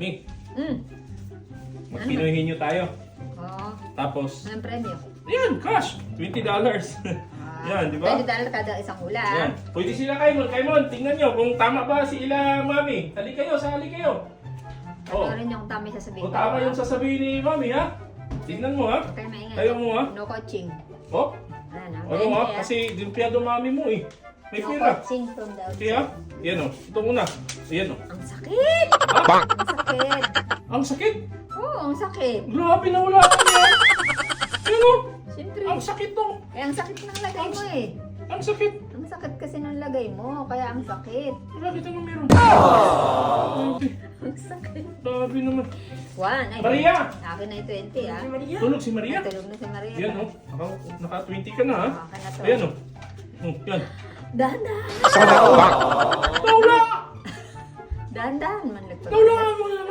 Mi, Mm. magpinoyhin nyo tayo. Oo. Tapos, Anong premyo? yan, cash. $20. Yan, di ba? $20 kada isang hula. Yan. Pwede sila Kaimon, tingnan nyo kung tama ba si ila Mami. Hali kayo, sali kayo. Oh. Ano rin yung tama sasabihin O tama yung sasabihin ni Mami, ha? Tingnan mo, ha? Okay, maingay. Tayo mo, ha? No coaching. Oh, Ano, ano ha? Kasi dimpiado Mami mo, eh. May no pira. coaching from the outside. Kaya, yan o. Ito muna. Ayan o. Ang sakit! Ha? Ang sakit! Ang sakit. Oo, ang sakit. Grabe na wala ka niya. Yan o. Siyempre. Ang sakit to. Eh, ang sakit ng lagay mo eh. Ang sakit. Ang sakit kasi ng lagay mo, kaya ang sakit. Bakit ano meron? Grabe. Ang sakit. Grabe naman. One. Ay, Maria! Akin na yung 20 ah. Tulog si Maria. Tulog na si Maria. Yan o. Naka-20 ka na, ha? Akin na to. Ayan o. Yan. Dahan-dahan. Nawala! Dahan-dahan man nagpag- Nawala mo naman.